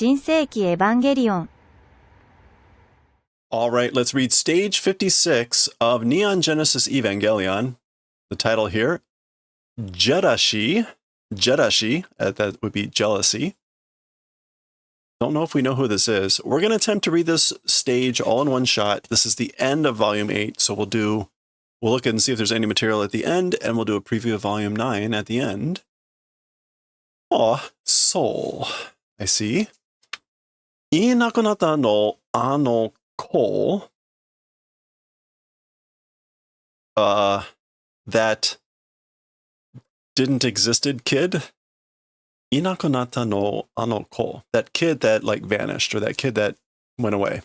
新世紀エヴァンゲリオン All right, let's read stage 56 of Neon Genesis Evangelion. The title here, Jedashi. Jedashi, that would be jealousy. Don't know if we know who this is. We're going to attempt to read this stage all in one shot. This is the end of Volume 8, so we'll look and see if there's any material at the end, and we'll do a preview of Volume 9 at the end. Oh, soul. I see. Inakonata no ano ko. That didn't existed kid. Inakonata no ano ko. That kid that like vanished, or that kid that went away.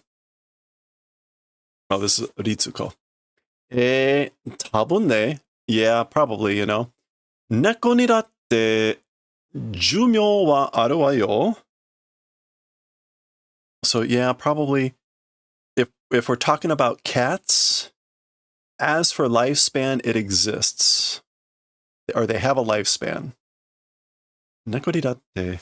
Oh, this is Ritsuko. 多分ね. Yeah, probably, you know. 猫にだって寿命はあるわよ. So yeah, probably if we're talking about cats, as for lifespan, it exists. Or they have a lifespan. 猫にだって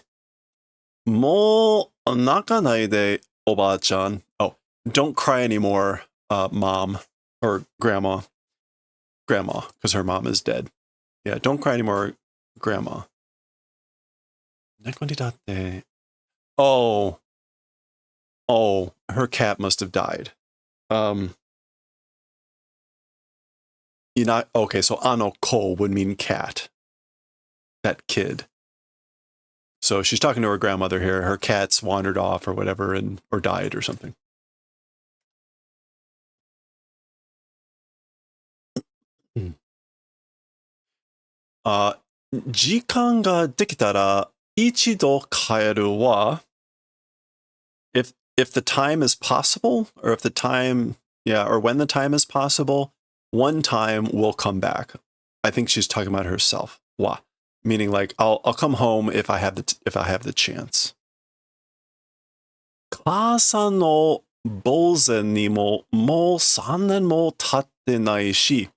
もう泣かないでおばあちゃん. Oh, don't cry anymore, mom or grandma. Grandma, because her mom is dead. Yeah, don't cry anymore, grandma. 猫にだって Oh, her cat must have died. Okay, so ano ko would mean cat. That kid. So she's talking to her grandmother here. Her cat's wandered off or whatever, or died or something. Jikan ga dekitara ichido kaeru wa. If the time is possible, or or when the time is possible, one time will come back. I think she's talking about herself. Wa. Meaning like I'll come home if I have the chance. Kasa no bozen ni mo 3年も経ってないし.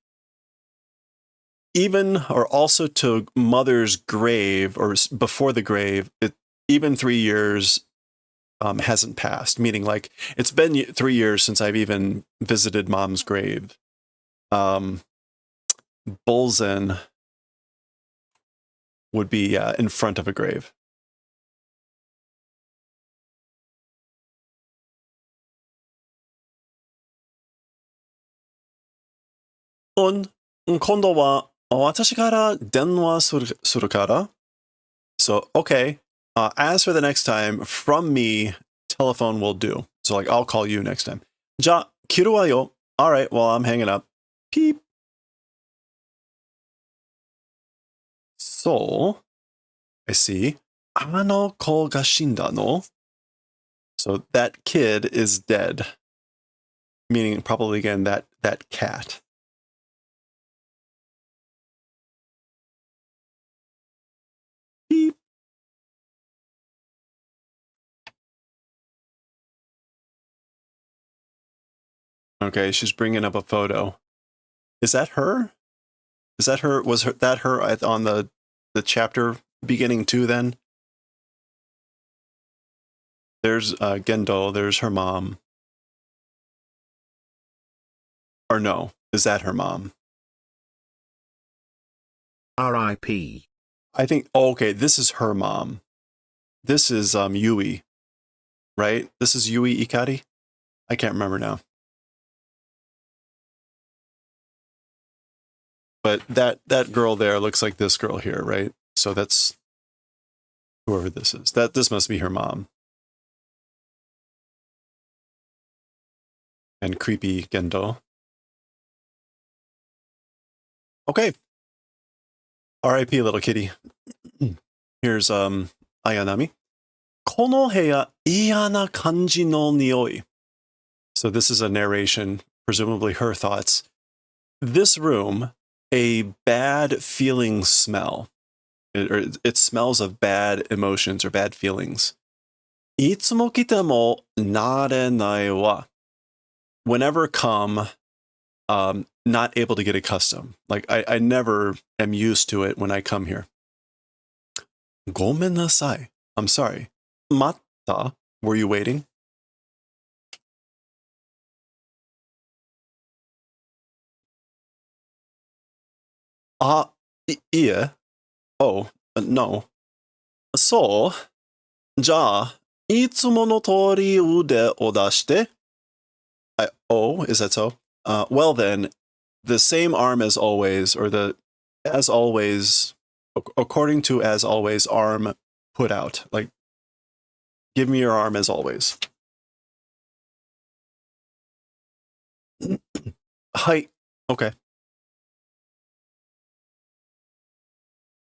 Even or also to mother's grave, or before the grave, even 3 years hasn't passed. Meaning like it's been 3 years since I've even visited mom's grave. Bolzen would be in front of a grave. Kondo wa watashi kara denwa suru kara. So, okay. As for the next time, from me, telephone will do. So, like, I'll call you next time. Ja, kiru wa yo. All right, well, I'm hanging up. Peep. So, I see. Ano ko ga shinda no. So that kid is dead. Meaning probably again that cat. Beep. Okay, she's bringing up a photo. Is that her? Is that her? Was that her on the chapter beginning too then? There's Gendo, there's her mom. Or no, is that her mom? R.I.P. I think, okay, this is her mom. This is Yui, right? This is Yui Ikari? I can't remember now. But that girl there looks like this girl here, right? So that's whoever this is. This must be her mom. And creepy Gendo. Okay. R.I.P. little kitty. Here's Ayanami. Kono heya iya na kanji no nioi. So this is a narration, presumably her thoughts. This room, a bad feeling smell. It smells of bad emotions or bad feelings. Itsumo kite mo narenai wa. Whenever come, not able to get accustomed. Like I never am used to it when I come here. Gomen nasai. I'm sorry. Matte Ta? Were you waiting? Ie. Oh, no. So, じゃあ、いつもの通り腕を出して。Oh, is that so? Well then, the same arm as always, or the as always, according to as always, arm put out. Like, give me your arm as always. Hi. Okay.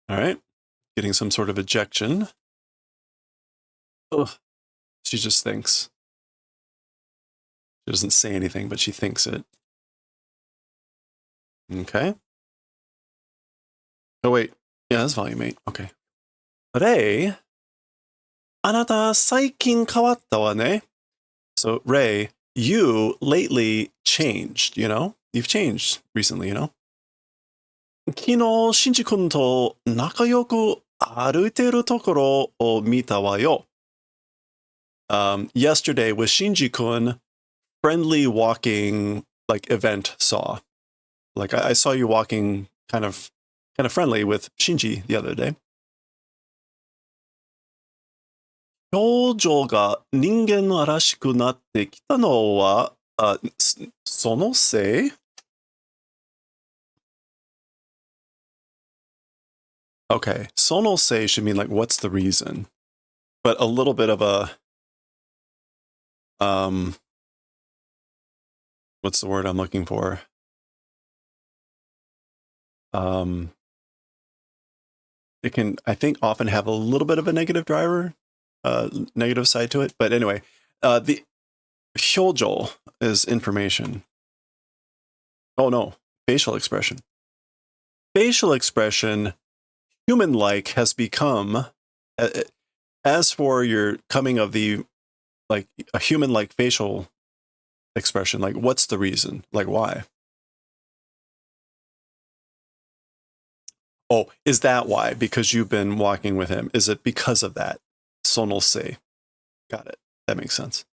All right. Getting some sort of ejection. Ugh. She just thinks. She doesn't say anything, but she thinks it. Okay. Oh, wait. Yeah, that's volume 8. Okay. Rei, あなた最近変わったわね. So, Rei, you lately changed, you know? You've changed recently, you know? 昨日、シンジ君と仲良く歩いてるところを見たわよ. Yesterday with Shinji-kun, friendly walking, like, event saw. Like, I saw you walking kind of friendly with Shinji the other day. 表情が人間らしくなってきたのは、そのせい? Okay, そのせい should mean like, what's the reason? But a little bit of a, what's the word I'm looking for? It can, I think, often have a little bit of a negative driver, negative side to it. But anyway, the hyōjō is information. Oh no, facial expression. Facial expression, human-like, has become, as for your coming of the, like, a human-like facial expression, like, what's the reason? Like, why? Oh, is that why? Because you've been walking with him? Is it because of that? Sonose. Got it. That makes sense.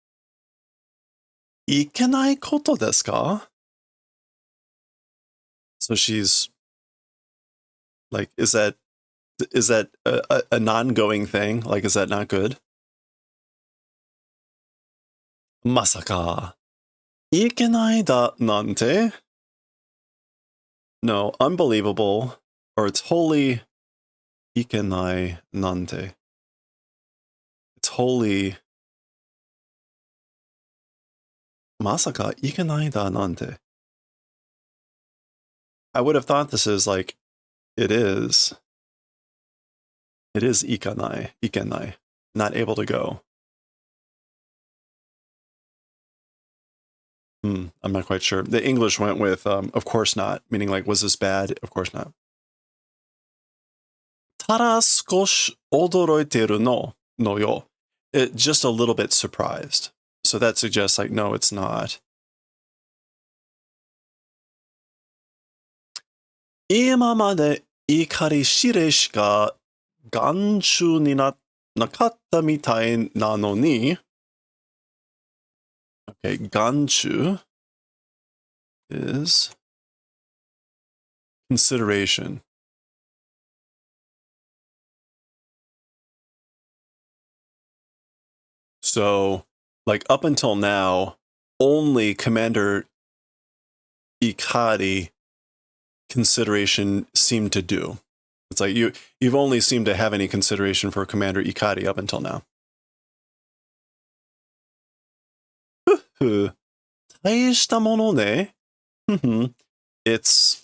いけないことですか? So she's like, is that a non-going thing? Like, is that not good? まさか、いけないだなんて? No, unbelievable, or it's wholly いけないなんて. It's wholly まさかいけないだなんて. I would have thought this is like, it is ikenai, not able to go. I'm not quite sure. The English went with, of course not, meaning like, was this bad? Of course not. ただ少し驚いてるのよ. Just a little bit surprised. So that suggests like, no, it's not. 今まで怒りしれしか眼中になかったみたいなのに. Okay, 眼中 is consideration. So, like, up until now, only Commander Ikari consideration seemed to do. It's like you've only seemed to have any consideration for Commander Ikari up until now. 大したものね. It's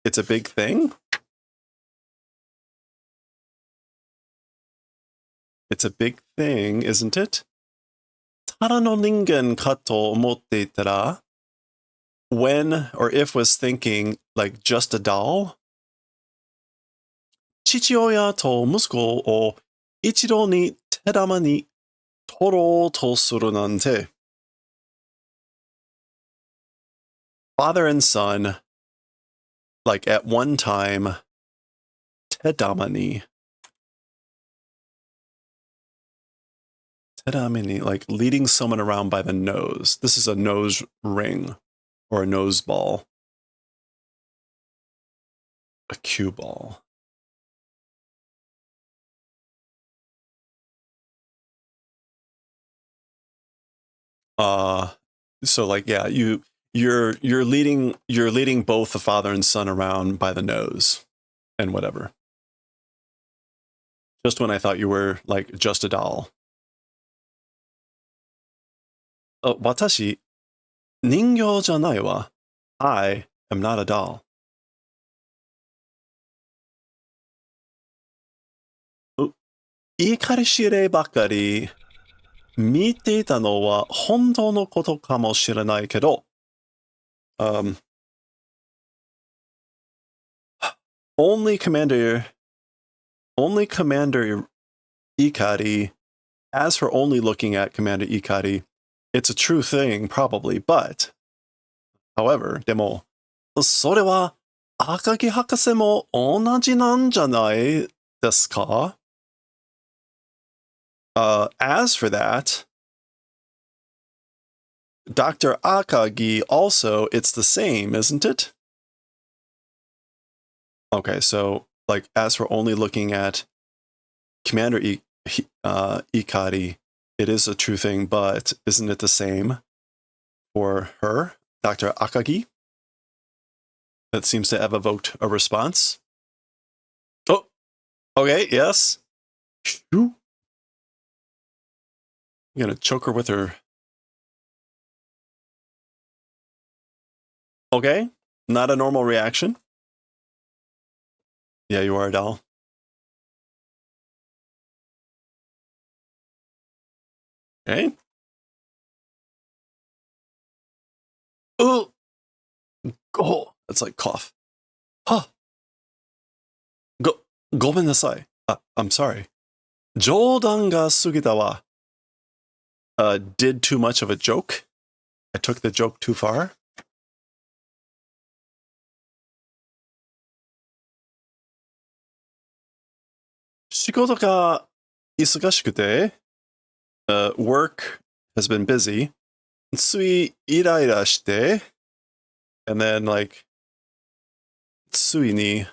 a big thing. It's a big thing, isn't it? ただの人間かと思っていたら, when or if was thinking like just a doll. 父親と息子を一度に手玉に取ろうとするなんて. Father and son, like at one time, 手玉に. Teramini, like leading someone around by the nose. This is a nose ring or a nose ball. A cue ball. So like, yeah, you're leading both the father and son around by the nose and whatever. Just when I thought you were like just a doll. Watashi, ningyō janai wa. I am not a doll. Ikarishire bakari mite ita no wa hontou no koto kamoshirenai kedo. Only Commander Ikari, as for only looking at Commander Ikari, it's a true thing, probably, but, however, でも、それは、赤木博士も同じなんじゃないですか? As for that, Dr. Akagi also, it's the same, isn't it? Okay, so, like, as for only looking at Commander Ikari, it is a true thing, but isn't it the same for her, Dr. Akagi? That seems to have evoked a response. Oh, okay, yes. You're gonna choke her with her. Okay, not a normal reaction. Yeah, you are a doll. Okay. Oh, oh, that's like cough. Huh. Gomennasai. I'm sorry. Jodan ga sugita wa. Did too much of a joke. I took the joke too far. Shikoto ga isugashikute. Work has been busy. Tsui iraira shite. And then like tsui ni.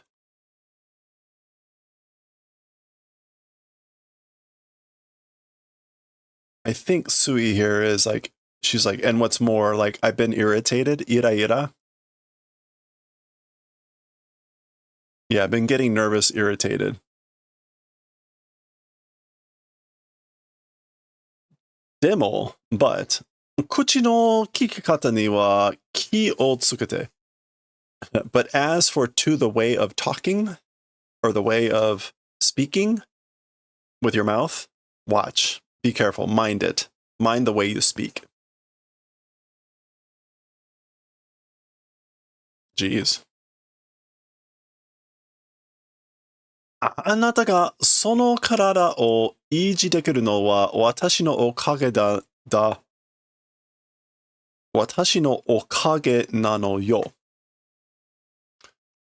I think Sui here is like, she's like, and what's more, like, I've been irritated, ira. Yeah, I've been getting nervous, irritated. Demo, but, kuchi no kikikata ni wa ki o tsukete. But as for to the way of talking, or the way of speaking with your mouth, watch, be careful, mind it. Mind the way you speak. Jeez. あなたがその体を維持できるのは私のおかげだ。私のおかげなのよ。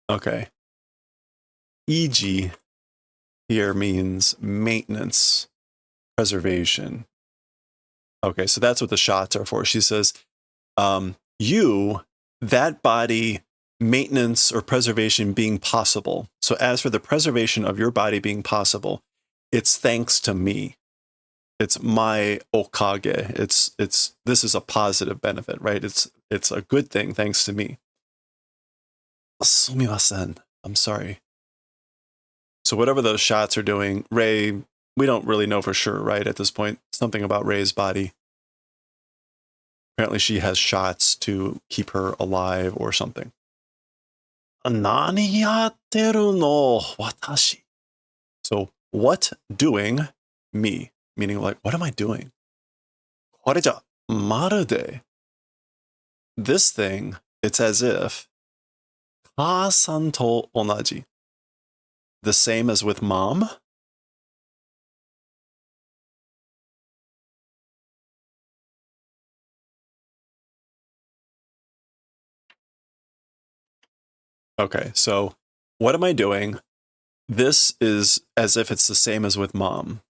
Okay. 維持 here means maintenance, preservation. Okay, so that's what the shots are for. She says, you, that body, maintenance or preservation being possible. So as for the preservation of your body being possible, it's thanks to me. It's my okage. This is a positive benefit, right? It's a good thing thanks to me. Sumimasen. I'm sorry. So whatever those shots are doing, Rei, we don't really know for sure, right? At this point, something about Rei's body. Apparently she has shots to keep her alive or something. Nani yatteru no watashi. So what doing me? Meaning like, what am I doing? Koreja marude. This thing, it's as if ka-san to onaji. The same as with mom. Okay, so what am I doing? This is as if it's the same as with mom.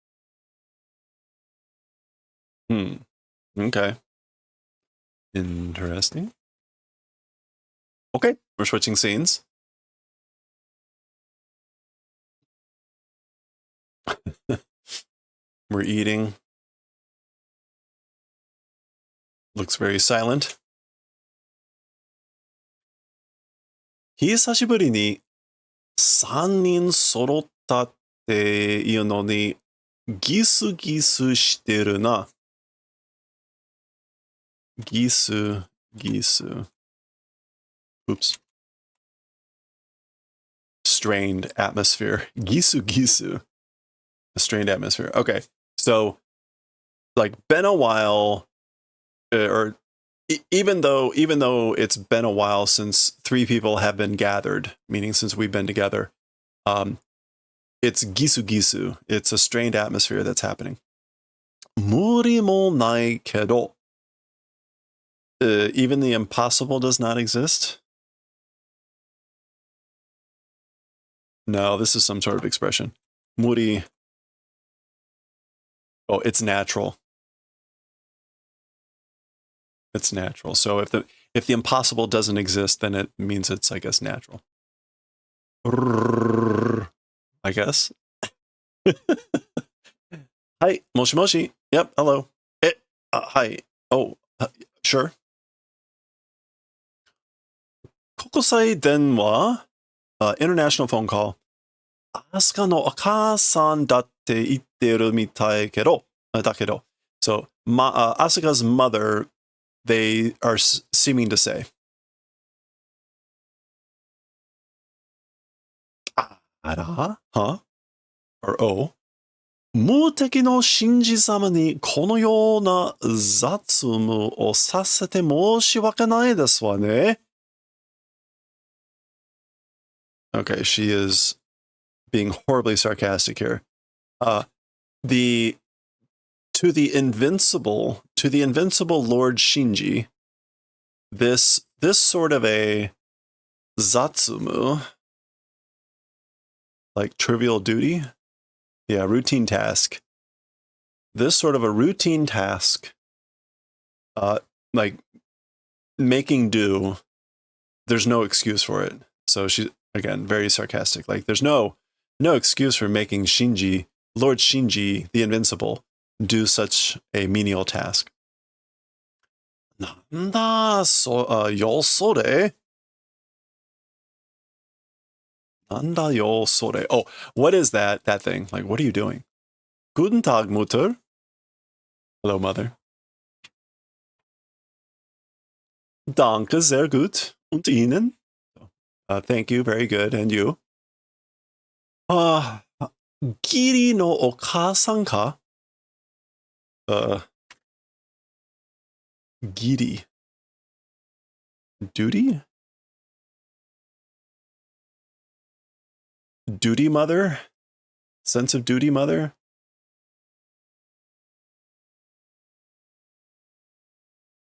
Okay. Interesting. Okay, we're switching scenes. We're eating. Looks very silent. 久しぶりに3人揃ったっていうのにギスギスしてるな。ギス、ギス。Oops. Strained atmosphere. Gisu gisu. A strained atmosphere. Okay. So, like, been a while, or even though it's been a while since 3 people have been gathered, meaning since we've been together, it's gisu gisu. It's a strained atmosphere that's happening. 無理もないけど. Even the impossible does not exist? No, this is some sort of expression. Muri. Oh, it's natural. It's natural. So if the impossible doesn't exist, then it means it's, I guess, natural. I guess. Hi, moshi moshi. Yep, hello. Hi. Oh, sure. Kokosai denwa, international phone call. Asuka no okaasan datte itteru mitai kedo. Dakedo. So, Asuka's mother, they are seeming to say. Ara? Huh? Or oh? 無敵の神事様にこのような雑務をさせて申し訳ないですわね。Okay, she is being horribly sarcastic here. To the invincible Lord Shinji, this sort of a zatsumu, like trivial duty, yeah, routine task. This sort of a routine task, like making do, there's no excuse for it. So she, again, very sarcastic. Like there's no excuse for making Shinji, Lord Shinji, the Invincible, do such a menial task. Nanda yo sore? Nanda yo sore? Oh, what is that thing? Like, what are you doing? Guten Tag, Mutter. Hello, mother. Danke, sehr gut. Und Ihnen? Thank you, very good. And you? Giri no okaasan ka? Giri. Duty? Duty mother? Sense of duty mother?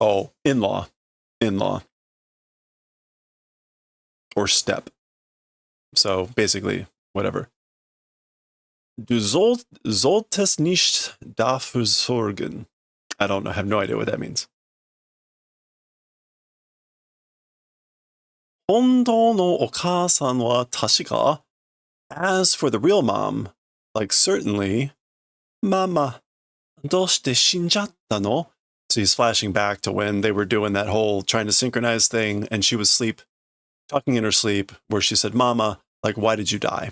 Oh, in-law. In-law. Or step. So basically, whatever. Du solltest nicht dafür sorgen. I don't know, I have no idea what that means. Hondo no okaasan wa tashika. As for the real mom, like certainly, Mama, doshite shinjatta no? So he's flashing back to when they were doing that whole trying to synchronize thing, and she was talking in her sleep, where she said, Mama, like, why did you die?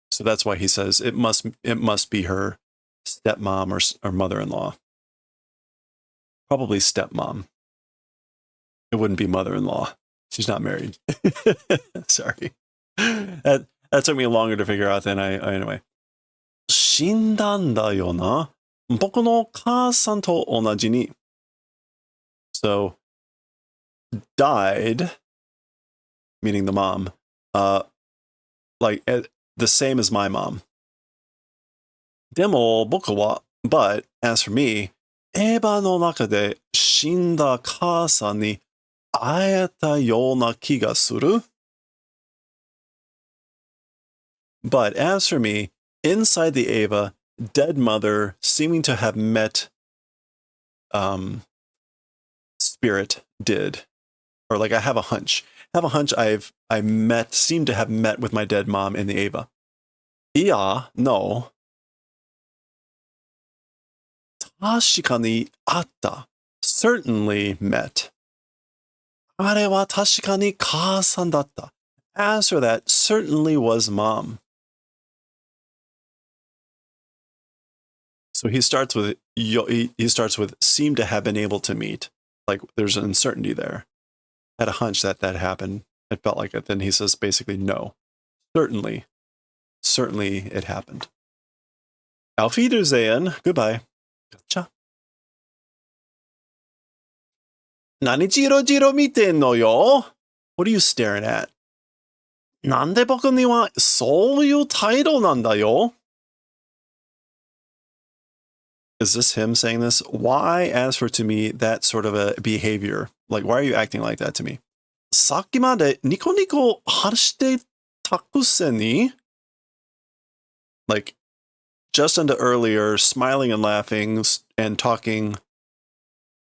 So that's why he says it must be her stepmom or mother-in-law. Probably stepmom. It wouldn't be mother-in-law. She's not married. Sorry. That took me longer to figure out than anyway. 死んだんだよな。僕の母さんと同じに。So, died, meaning the mom, like the same as my mom. でも僕は, but as for me, エヴァの中で死んだ母さんに会えたような気がする. But as for me, inside the Eva, dead mother seeming to have met spirit did, or like I have a hunch. Seem to have met with my dead mom in the Ava. Yeah, no. 確かにあった。Certainly met. あれは確かに母さんだった。As for that, certainly was mom. So he starts with seem to have been able to meet. Like there's an uncertainty there. Had a hunch that happened. It felt like it. Then he says basically no. Certainly it happened. Auf Wiedersehen. Goodbye. Gotcha. 何ジロジロ見てんのよ? What are you staring at? なんで僕にはそういう態度なんだよ? Is this him saying this? Why ask for to me that sort of a behavior? Like, why are you acting like that to me? さっきまでニコニコ話してたくせに? Like, just unto earlier, smiling and laughing and talking,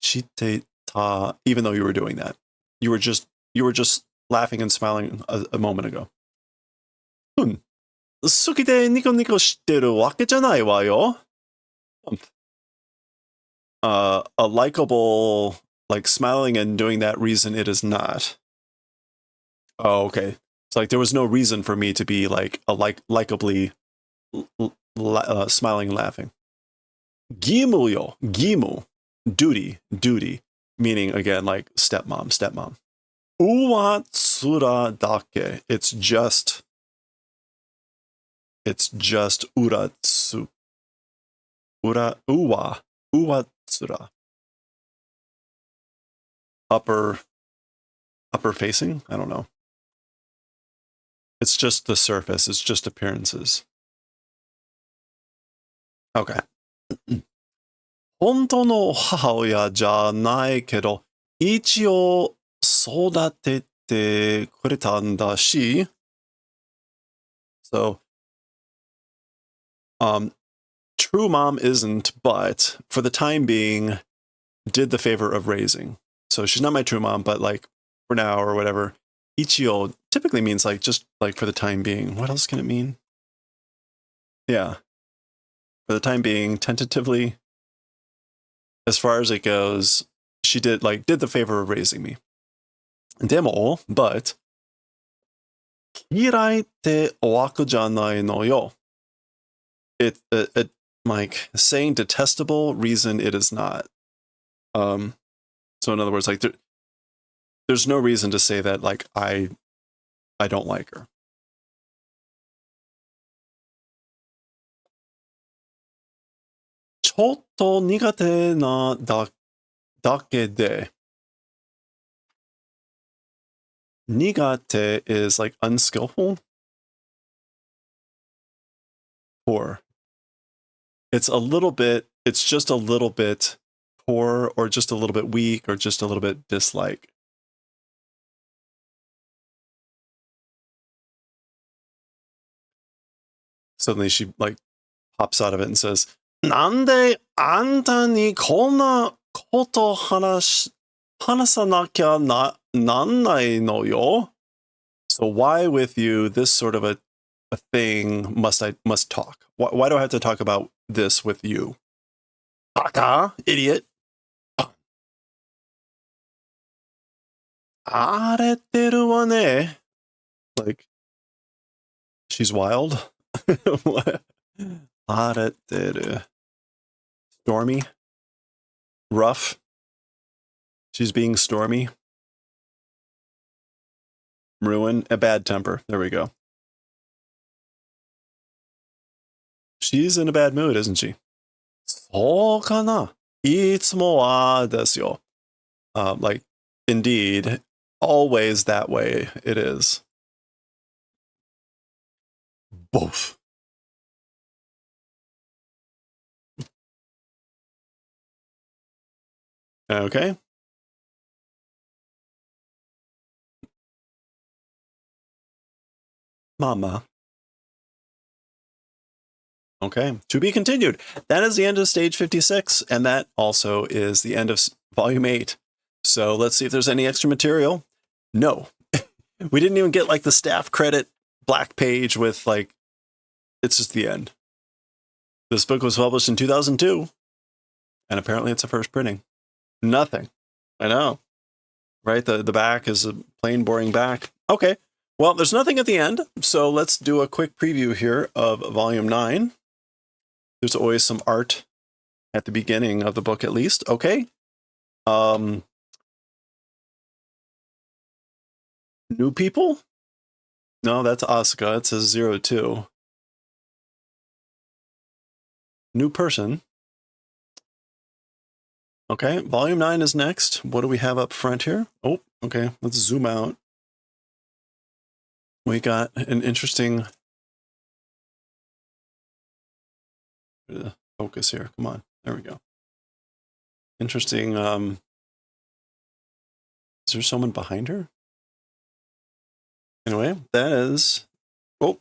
してた, even though you were doing that. You were just laughing and smiling a moment ago. 好きでニコニコしてるわけじゃないわよ. A likable, like smiling and doing that reason it is not. Oh, okay. It's like there was no reason for me to be like likably smiling and laughing. Gimu yo, gimu. Duty. Meaning again, like stepmom. Uwa tsura dake. It's just uratsu. Uwa tsura. Upper facing? I don't know. It's just the surface. It's just appearances. Okay. 本当の母親じゃないけど、一応育ててくれたんだし。So, true mom isn't, but for the time being, did the favor of raising. So she's not my true mom, but like for now or whatever. Ichio typically means like just like for the time being. What else can it mean? Yeah. For the time being, tentatively, as far as it goes, she did the favor of raising me. Demo, but 嫌いってわけじゃないのよ. It like saying detestable reason it is not. So in other words, like there's no reason to say that like I don't like her. ちょっと苦手なだけで. Nigate is like unskillful. Poor. It's just a little bit poor, or just a little bit weak, or just a little bit dislike. Suddenly she like pops out of it and says, なんであんたにこんなこと話さなきゃなんないのよ? So why with you this sort of a thing must talk? Why do I have to talk about this with you? Baka, idiot. 荒れてるわね. Like, she's wild. What? 荒れてる. Stormy. Rough. She's being stormy. Ruin. A bad temper. There we go. She's in a bad mood, isn't she? そうかな。いつもはですよ. Like, indeed, always that way it is. Both. Okay. Mama. Okay, to be continued. That is the end of stage 56, and that also is the end of volume 8. So let's see if there's any extra material. No. We didn't even get like the staff credit black page with like, it's just the end. This book was published in 2002, and apparently it's a first printing. Nothing. I know. Right? The back is a plain, boring back. Okay. Well, there's nothing at the end, so let's do a quick preview here of volume 9. There's always some art at the beginning of the book, at least. Okay. New people? No, that's Asuka. It says 02. New person. Okay, volume 9 is next. What do we have up front here? Oh, okay. Let's zoom out. We got an interesting focus here. Come on. There we go. Interesting. Is there someone behind her? Anyway, that is. Oh.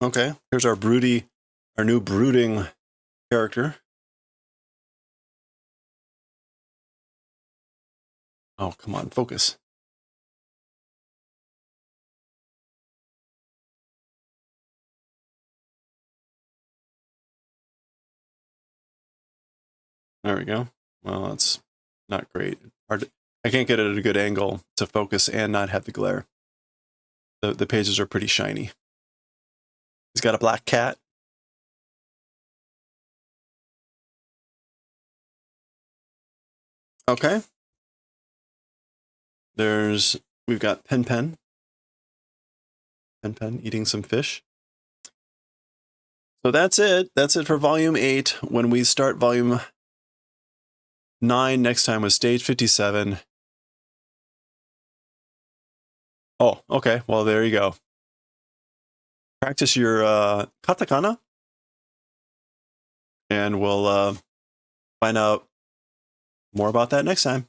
Okay. Here's our new brooding character. Oh, come on, focus. There we go. Well, that's not great. I can't get it at a good angle to focus and not have the glare. The pages are pretty shiny. He's got a black cat. Okay. We've got Pen eating some fish. So that's it. That's it for volume 8. When we start volume 9 next time with stage 57. Oh, okay. Well, there you go. Practice your katakana. And we'll find out more about that next time.